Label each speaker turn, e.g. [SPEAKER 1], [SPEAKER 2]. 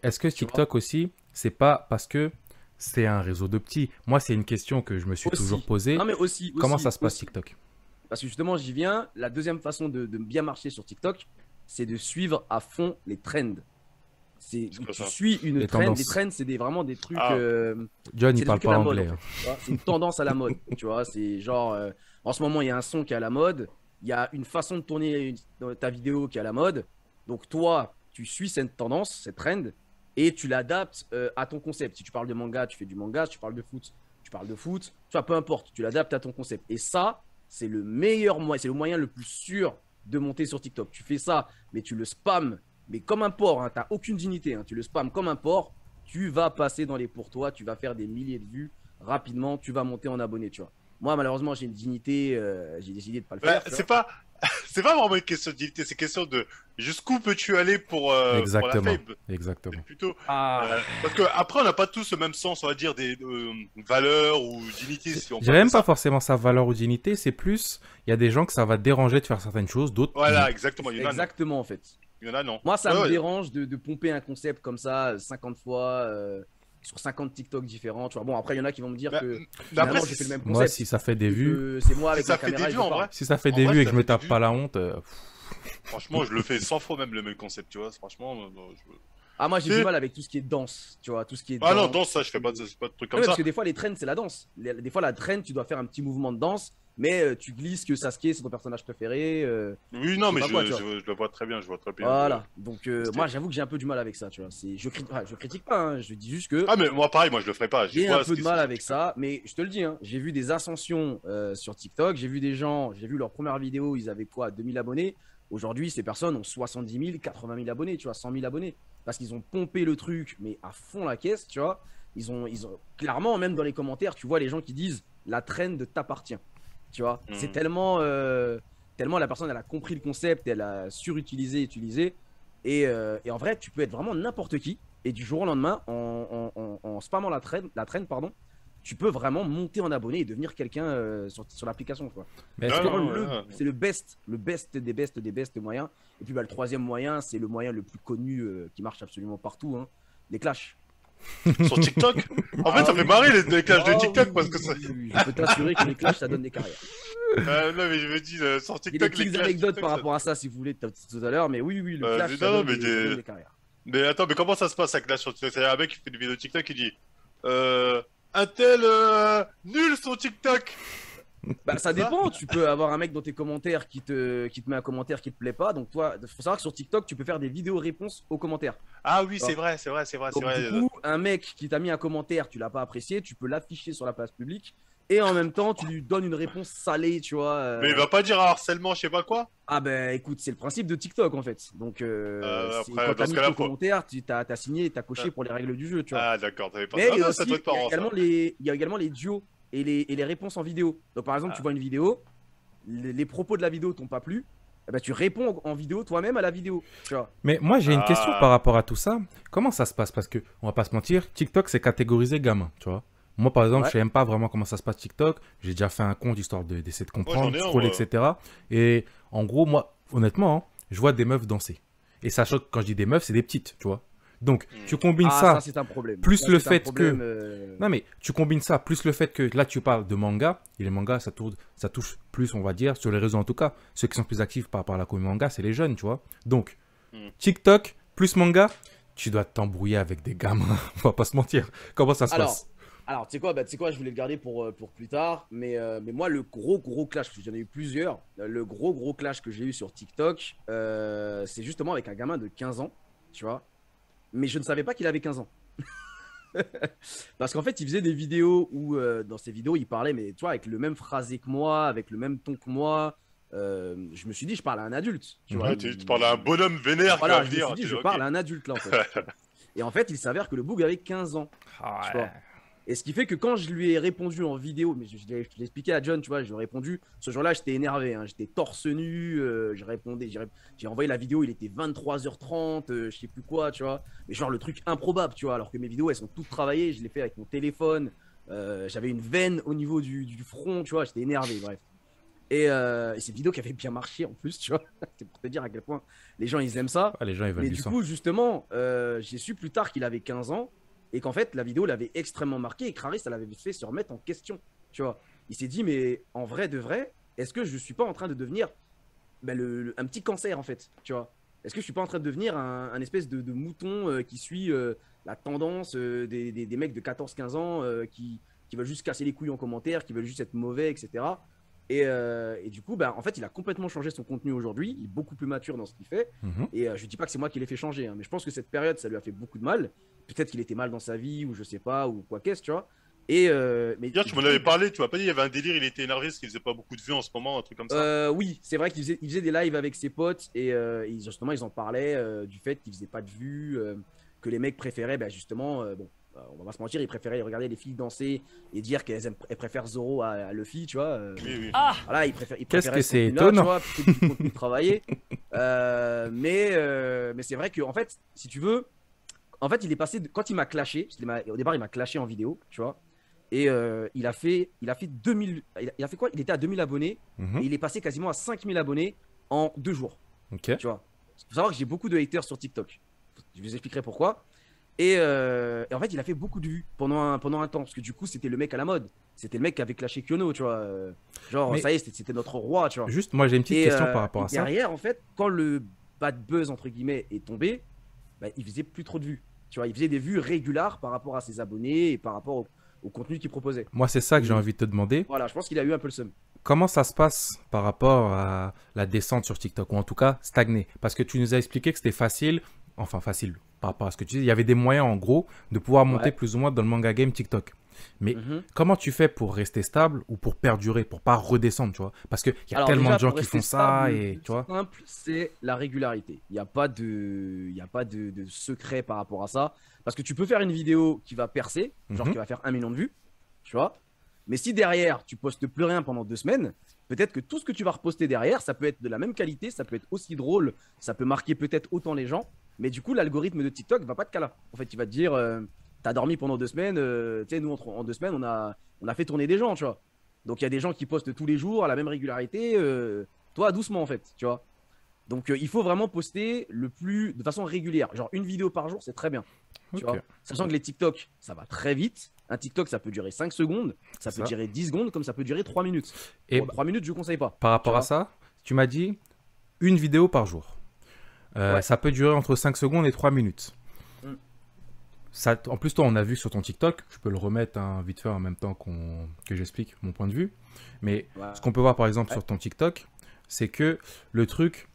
[SPEAKER 1] est-ce que
[SPEAKER 2] tu vois.
[SPEAKER 1] TikTok aussi, c'est pas parce que c'est un réseau de petits? Moi, c'est une question que je me suis toujours
[SPEAKER 2] Aussi.
[SPEAKER 1] posée.
[SPEAKER 2] Non, mais aussi,
[SPEAKER 1] Comment ça
[SPEAKER 2] aussi,
[SPEAKER 1] se passe
[SPEAKER 2] aussi.
[SPEAKER 1] TikTok?
[SPEAKER 2] Parce que justement, j'y viens. La deuxième façon de bien marcher sur TikTok, c'est de suivre à fond les trends. C'est
[SPEAKER 3] C'est quoi
[SPEAKER 2] tu
[SPEAKER 3] ça?
[SPEAKER 2] suis une
[SPEAKER 1] Les
[SPEAKER 2] trend. Les
[SPEAKER 1] tendances.
[SPEAKER 2] trends, c'est vraiment des trucs.
[SPEAKER 3] Ah, ok.
[SPEAKER 1] John, il
[SPEAKER 2] C'est des
[SPEAKER 1] parle
[SPEAKER 2] trucs à
[SPEAKER 1] pas
[SPEAKER 2] la mode en
[SPEAKER 1] anglais, hein.
[SPEAKER 2] fait. Tu vois, c'est une tendance à la mode. Tu vois, c'est genre en ce moment il y a un son qui est à la mode. Il y a une façon de tourner ta vidéo qui est à la mode. Donc toi, tu suis cette tendance, cette trend, et tu l'adaptes à ton concept. Si tu parles de manga, tu fais du manga. Si tu parles de foot, tu parles de foot. Tu vois, peu importe, tu l'adaptes à ton concept. Et ça, c'est le meilleur moyen, c'est le moyen le plus sûr de monter sur TikTok. Tu fais ça, mais tu le spams, mais comme un porc. Hein, tu n'as aucune dignité. Hein, tu le spams comme un porc. Tu vas passer dans les pour toi, tu vas faire des milliers de vues rapidement, tu vas monter en abonné, tu vois. Moi, malheureusement, j'ai une dignité, j'ai décidé de ne pas le
[SPEAKER 3] Bah,
[SPEAKER 2] faire, tu
[SPEAKER 3] c'est
[SPEAKER 2] vois.
[SPEAKER 3] pas, c'est pas vraiment une question d'utilité, c'est question de jusqu'uù peux-tu aller pour la
[SPEAKER 1] Exactement.
[SPEAKER 3] fame. C'est
[SPEAKER 1] Exactement.
[SPEAKER 3] plutôt
[SPEAKER 2] Ah,
[SPEAKER 3] parce que après on n'a pas tous le même sens, on va dire des valeurs ou dignité si on
[SPEAKER 1] J'aime
[SPEAKER 3] parle de
[SPEAKER 1] même pas
[SPEAKER 3] ça.
[SPEAKER 1] forcément sa valeur ou dignité, c'est plus, il y a des gens que ça va déranger de faire certaines choses, d'autres non.
[SPEAKER 3] Voilà, exactement. Il y en a non,
[SPEAKER 2] exactement, en fait.
[SPEAKER 3] il y en a non.
[SPEAKER 2] Moi, ça
[SPEAKER 3] Ouais,
[SPEAKER 2] me
[SPEAKER 3] ouais.
[SPEAKER 2] dérange de pomper un concept comme ça 50 fois sur 50 TikTok différents, tu vois. Bon, après, il y en a qui vont me dire
[SPEAKER 3] Mais,
[SPEAKER 2] que
[SPEAKER 3] mais après,
[SPEAKER 2] finalement, j'ai fait le même
[SPEAKER 1] Moi, si
[SPEAKER 2] concept
[SPEAKER 1] ça fait des
[SPEAKER 2] et
[SPEAKER 1] vues,
[SPEAKER 2] que c'est moi
[SPEAKER 3] si
[SPEAKER 2] avec
[SPEAKER 3] ça
[SPEAKER 2] ma
[SPEAKER 3] fait des
[SPEAKER 2] caméra et
[SPEAKER 3] vues
[SPEAKER 2] je
[SPEAKER 3] en vrai,
[SPEAKER 2] parle.
[SPEAKER 1] si ça fait
[SPEAKER 3] en
[SPEAKER 1] des
[SPEAKER 3] vrai,
[SPEAKER 1] vues
[SPEAKER 3] si
[SPEAKER 1] et que
[SPEAKER 3] ça
[SPEAKER 1] je me
[SPEAKER 3] fait des
[SPEAKER 1] tape
[SPEAKER 3] vues.
[SPEAKER 1] pas la honte,
[SPEAKER 3] Franchement, je le fais 100 fois même le même concept, tu vois. Franchement,
[SPEAKER 2] Ah, moi, j'ai du
[SPEAKER 3] c'est
[SPEAKER 2] mal avec tout ce qui est danse, tu vois, tout ce qui est
[SPEAKER 3] ah non,
[SPEAKER 2] danse.
[SPEAKER 3] dans ça, je fais pas, c'est pas de trucs
[SPEAKER 2] Non,
[SPEAKER 3] comme
[SPEAKER 2] mais parce
[SPEAKER 3] ça.
[SPEAKER 2] que des fois, les trends, c'est la danse. Des fois, la trend, tu dois faire un petit mouvement de danse, mais tu glisses que Sasuke, c'est ton personnage préféré,
[SPEAKER 3] Oui,
[SPEAKER 2] je
[SPEAKER 3] non,
[SPEAKER 2] sais
[SPEAKER 3] mais
[SPEAKER 2] pas quoi, tu vois.
[SPEAKER 3] je le vois très bien, je vois très bien
[SPEAKER 2] Voilà. Donc,
[SPEAKER 3] le
[SPEAKER 2] moi,
[SPEAKER 3] style.
[SPEAKER 2] j'avoue que j'ai un peu du mal avec ça, tu vois. Je critique pas, hein, je dis juste que
[SPEAKER 3] Ah mais moi pareil, moi je le ferai pas. Je
[SPEAKER 2] j'ai un
[SPEAKER 3] vois ce
[SPEAKER 2] peu de
[SPEAKER 3] qui se fait
[SPEAKER 2] mal
[SPEAKER 3] sur
[SPEAKER 2] avec
[SPEAKER 3] TikTok.
[SPEAKER 2] ça, mais je te le dis, hein, j'ai vu des ascensions sur TikTok, j'ai vu des gens, j'ai vu leur première vidéo, ils avaient quoi, 2000 abonnés. Aujourd'hui, ces personnes ont 70 000, 80 000 abonnés, tu vois, 100 000 abonnés. Parce qu'ils ont pompé le truc, mais à fond la caisse, tu vois. Ils ont clairement, même dans les commentaires, tu vois les gens qui disent la trend t'appartient. Tu vois, c'est
[SPEAKER 3] Hmm.
[SPEAKER 2] tellement, tellement la personne, elle a compris le concept, elle a surutilisé, utilisé. Et en vrai, tu peux être vraiment n'importe qui. Et du jour au lendemain, en spammant la trend, pardon, tu peux vraiment monter en abonné et devenir quelqu'un sur l'application, quoi.
[SPEAKER 1] mais est-ce
[SPEAKER 2] C'est
[SPEAKER 3] Non,
[SPEAKER 1] que,
[SPEAKER 2] vraiment
[SPEAKER 3] non, ouais, ouais.
[SPEAKER 2] c'est le best des bestes moyens. Et puis bah, le troisième moyen, c'est le moyen le plus connu qui marche absolument partout, hein, les clashs.
[SPEAKER 3] Sur TikTok? En fait,
[SPEAKER 2] Ah
[SPEAKER 3] ça fait
[SPEAKER 2] oui,
[SPEAKER 3] marrer les clashs de
[SPEAKER 2] ah oui,
[SPEAKER 3] TikTok
[SPEAKER 2] oui,
[SPEAKER 3] parce que
[SPEAKER 2] oui,
[SPEAKER 3] ça.
[SPEAKER 2] oui, oui. Je peux t'assurer que les clashs, ça donne des carrières.
[SPEAKER 3] Non, mais je me dis, sur
[SPEAKER 2] J'ai des
[SPEAKER 3] TikTok, les
[SPEAKER 2] petites
[SPEAKER 3] clashs
[SPEAKER 2] anecdotes
[SPEAKER 3] TikTok,
[SPEAKER 2] par
[SPEAKER 3] ça.
[SPEAKER 2] rapport à ça, si vous voulez, tout à l'heure, mais oui, oui, le clash,
[SPEAKER 3] Non, non,
[SPEAKER 2] ça donne des carrières.
[SPEAKER 3] mais attends, mais comment ça se passe un clash sur TikTok? C'est un mec qui fait une vidéo TikTok qui dit, un tel nul sur TikTok.
[SPEAKER 2] Bah, ça
[SPEAKER 3] C'est ça?
[SPEAKER 2] dépend. Tu peux avoir un mec dans tes commentaires qui te met un commentaire qui te plaît pas. Donc, toi, il faut savoir que sur TikTok, tu peux faire des vidéos réponses aux commentaires.
[SPEAKER 3] Ah oui,
[SPEAKER 2] Tu vois.
[SPEAKER 3] c'est vrai, c'est vrai, c'est vrai, c'est
[SPEAKER 2] Donc, du
[SPEAKER 3] vrai.
[SPEAKER 2] coup, un mec qui t'a mis un commentaire, tu l'as pas apprécié, tu peux l'afficher sur la place publique et en même temps, tu lui donnes une réponse salée, tu vois.
[SPEAKER 3] Mais il va pas dire harcèlement, je sais pas quoi.
[SPEAKER 2] Ah, ben écoute, c'est le principe de TikTok en fait. Donc,
[SPEAKER 3] Après,
[SPEAKER 2] quand
[SPEAKER 3] dans
[SPEAKER 2] t'as
[SPEAKER 3] ce
[SPEAKER 2] mis
[SPEAKER 3] cas-là,
[SPEAKER 2] ton
[SPEAKER 3] faut.
[SPEAKER 2] commentaire, tu as signé, t'as
[SPEAKER 3] Ah,
[SPEAKER 2] coché pour les règles du jeu, tu vois.
[SPEAKER 3] ah, d'accord, t'avais pas.
[SPEAKER 2] Mais
[SPEAKER 3] Ah, non, ça doit être
[SPEAKER 2] il y a
[SPEAKER 3] marrant ça.
[SPEAKER 2] également il y a également les duos et les réponses en vidéo. Donc, par exemple, tu
[SPEAKER 3] Ah.
[SPEAKER 2] vois une vidéo, les propos de la vidéo t'ont pas plu, eh ben, tu réponds en vidéo toi-même à la vidéo. Tu vois.
[SPEAKER 1] mais moi j'ai une question par
[SPEAKER 3] Ah.
[SPEAKER 1] rapport à tout ça. Comment ça se passe? Parce que, on va pas se mentir, TikTok c'est catégorisé gamin, tu vois. Moi par exemple, je
[SPEAKER 2] Ouais.
[SPEAKER 1] sais même pas vraiment comment ça se passe TikTok. J'ai déjà fait un compte histoire d'essayer de
[SPEAKER 3] Moi, j'en
[SPEAKER 1] comprendre,
[SPEAKER 3] ai un,
[SPEAKER 1] scroller,
[SPEAKER 3] moi.
[SPEAKER 1] etc. Et en gros, moi, honnêtement, hein, je vois des meufs danser. Et sachant que quand je dis des meufs, c'est des petites, tu vois. Donc, tu
[SPEAKER 3] Hmm.
[SPEAKER 1] combines
[SPEAKER 2] Ah, ça,
[SPEAKER 1] ça,
[SPEAKER 2] c'est un problème.
[SPEAKER 1] plus
[SPEAKER 2] Ça,
[SPEAKER 1] le
[SPEAKER 2] c'est un
[SPEAKER 1] fait que
[SPEAKER 2] problème.
[SPEAKER 1] non mais tu combines ça, plus le fait que là tu parles de manga, et les mangas ça touche plus on va dire, sur les réseaux en tout cas, ceux qui sont plus actifs par rapport à la communauté manga, c'est les jeunes, tu vois. Donc,
[SPEAKER 3] Hmm.
[SPEAKER 1] TikTok plus manga, tu dois t'embrouiller avec des gamins, on va pas se mentir. Comment ça se
[SPEAKER 2] Alors,
[SPEAKER 1] passe?
[SPEAKER 2] tu sais quoi, bah, tu sais quoi, je voulais le garder pour plus tard. Mais moi, le gros clash, parce que j'en ai eu plusieurs, le gros clash que j'ai eu sur TikTok, c'est justement avec un gamin de 15 ans, tu vois. Mais je ne savais pas qu'il avait 15 ans. Parce qu'en fait, il faisait des vidéos où, dans ces vidéos, il parlait, mais tu vois, avec le même phrasé que moi, avec le même ton que moi. Je me suis dit, je parle à un adulte, tu vois.
[SPEAKER 3] Ouais, tu parles à un bonhomme vénère qui va
[SPEAKER 2] Voilà, je me suis
[SPEAKER 3] venir.
[SPEAKER 2] dit,
[SPEAKER 3] Tu dis,
[SPEAKER 2] je
[SPEAKER 3] ok.
[SPEAKER 2] parle à un adulte là, en fait. Et en fait, il s'avère que le boug avait 15 ans,
[SPEAKER 1] Ah
[SPEAKER 2] tu
[SPEAKER 1] ouais.
[SPEAKER 2] vois. Et ce qui fait que quand je lui ai répondu en vidéo, mais je l'ai expliqué à John, tu vois, je lui ai répondu. Ce jour-là, j'étais énervé, hein, j'étais torse nu, j'ai envoyé la vidéo, il était 23h30, je sais plus quoi, tu vois. Mais genre le truc improbable, tu vois, alors que mes vidéos, elles sont toutes travaillées, je l'ai fait avec mon téléphone, j'avais une veine au niveau du front, tu vois, j'étais énervé, bref. Et c'est une vidéo qui avait bien marché en plus, tu vois. C'est pour te dire à quel point les gens, ils aiment ça.
[SPEAKER 1] Ah, les gens, ils veulent
[SPEAKER 2] Mais
[SPEAKER 1] du
[SPEAKER 2] du
[SPEAKER 1] sang.
[SPEAKER 2] coup, justement, j'ai su plus tard qu'il avait 15 ans et qu'en fait, la vidéo l'avait extrêmement marqué et Kraris, ça l'avait fait se remettre en question, tu vois. Il s'est dit, mais en vrai de vrai, est-ce que je suis pas en train de devenir ben, un petit cancer, en fait, tu vois. Est-ce que je suis pas en train de devenir un espèce de mouton qui suit la tendance des mecs de 14-15 ans qui veulent juste casser les couilles en commentaire, qui veulent juste être mauvais, etc. Et du coup, bah, en fait, il a complètement changé son contenu aujourd'hui. Il est beaucoup plus mature dans ce qu'il fait.
[SPEAKER 1] Mhm.
[SPEAKER 2] Et je dis pas que c'est moi qui l'ai fait changer, hein, mais je pense que cette période, ça lui a fait beaucoup de mal. Peut-être qu'il était mal dans sa vie, ou je sais pas, ou quoi qu'est-ce, tu vois. Mais
[SPEAKER 3] Hier, tu m'en avais parlé, tu m'as pas dit, il y avait un délire, il était énervé parce qu'il faisait pas beaucoup de vues en ce moment, un truc comme ça.
[SPEAKER 2] Oui, c'est vrai qu'il faisait des lives avec ses potes et justement, ils en parlaient du fait qu'il faisait pas de vues, que les mecs préféraient, bah, justement, bon, on va pas se mentir, ils préféraient regarder les filles danser et dire elles préfèrent Zoro à Luffy, tu vois.
[SPEAKER 3] Oui, oui.
[SPEAKER 2] Voilà, ils
[SPEAKER 1] Qu'est-ce
[SPEAKER 2] préféraient
[SPEAKER 1] que
[SPEAKER 2] ce
[SPEAKER 1] c'est
[SPEAKER 2] contenu-là, tu
[SPEAKER 1] étonnant.
[SPEAKER 2] vois, plutôt que du contenu travaillé. Mais c'est vrai que, en fait, si tu veux, en fait, il est passé, quand il m'a clashé, parce au départ, il m'a clashé en vidéo, tu vois. Et il a fait 2000, il a fait quoi? Il était à 2000 abonnés
[SPEAKER 1] Mhm.
[SPEAKER 2] et il est passé quasiment à 5000 abonnés en 2 jours,
[SPEAKER 1] Ok.
[SPEAKER 2] tu vois. Il faut savoir que j'ai beaucoup de haters sur TikTok. Je vous expliquerai pourquoi. Et en fait, il a fait beaucoup de vues pendant un temps, parce que du coup, c'était le mec à la mode. C'était le mec qui avait clashé Kyono, tu vois. Genre,
[SPEAKER 1] Mais-
[SPEAKER 2] ça y est, c'était notre roi, tu vois.
[SPEAKER 1] Juste, moi, j'ai une petite
[SPEAKER 2] Et,
[SPEAKER 1] question par rapport
[SPEAKER 2] et
[SPEAKER 1] à ça.
[SPEAKER 2] derrière, en fait, quand le bad buzz, entre guillemets, est tombé, bah, il faisait plus trop de vues. Tu vois, il faisait des vues régulières par rapport à ses abonnés et par rapport au contenu qu'il proposait.
[SPEAKER 1] Moi, c'est ça que j'ai
[SPEAKER 2] Et-
[SPEAKER 1] envie de te demander.
[SPEAKER 2] Voilà, je pense qu'il a eu un peu le seum.
[SPEAKER 1] Comment ça se passe par rapport à la descente sur TikTok, ou en tout cas stagner? Parce que tu nous as expliqué que c'était facile, enfin facile par rapport à ce que tu dis, il y avait des moyens en gros de pouvoir monter
[SPEAKER 2] Ouais.
[SPEAKER 1] plus ou moins dans le manga game TikTok. Mais
[SPEAKER 2] Mhm.
[SPEAKER 1] comment tu fais pour rester stable ou pour perdurer, pour pas redescendre, tu vois? Parce qu'il y a
[SPEAKER 2] Alors,
[SPEAKER 1] tellement
[SPEAKER 2] déjà,
[SPEAKER 1] de gens
[SPEAKER 2] pour
[SPEAKER 1] qui
[SPEAKER 2] rester
[SPEAKER 1] font ça
[SPEAKER 2] stable,
[SPEAKER 1] et
[SPEAKER 2] le plus
[SPEAKER 1] tu vois.
[SPEAKER 2] simple, c'est la régularité. Il n'y a pas de secret par rapport à ça. Parce que tu peux faire une vidéo qui va percer, genre
[SPEAKER 1] Mhm.
[SPEAKER 2] qui va faire 1 million de vues, tu vois. Mais si derrière, tu postes plus rien pendant 2 semaines, peut-être que tout ce que tu vas reposter derrière, ça peut être de la même qualité, ça peut être aussi drôle, ça peut marquer peut-être autant les gens. Mais du coup, l'algorithme de TikTok va pas te caler. En fait, il va te dire, t'as dormi pendant 2 semaines, tu sais, nous, en 2 semaines, on a fait tourner des gens, tu vois. Donc, il y a des gens qui postent tous les jours à la même régularité. Toi, doucement, en fait, tu vois. Donc, il faut vraiment poster de façon régulière. Genre, une vidéo par jour, c'est très bien. Tu
[SPEAKER 1] Ok.
[SPEAKER 2] vois. Sachant que les TikTok, ça va très vite. Un TikTok, ça peut durer 5 secondes, ça
[SPEAKER 1] C'est
[SPEAKER 2] peut
[SPEAKER 1] ça.
[SPEAKER 2] durer 10 secondes, comme ça peut durer 3 minutes.
[SPEAKER 1] Et
[SPEAKER 2] Bon, 3 minutes, je ne conseille pas.
[SPEAKER 1] par rapport
[SPEAKER 2] tu
[SPEAKER 1] à
[SPEAKER 2] vois.
[SPEAKER 1] ça, tu m'as dit une vidéo par jour.
[SPEAKER 2] Ouais.
[SPEAKER 1] Ça peut durer entre 5 secondes et 3 minutes.
[SPEAKER 2] Mm.
[SPEAKER 1] Ça, en plus, toi, on a vu sur ton TikTok, je peux le remettre hein, vite fait en même temps que j'explique mon point de vue. Mais
[SPEAKER 2] Ouais.
[SPEAKER 1] ce qu'on peut voir par exemple
[SPEAKER 2] Ouais.
[SPEAKER 1] sur ton TikTok, c'est que le truc,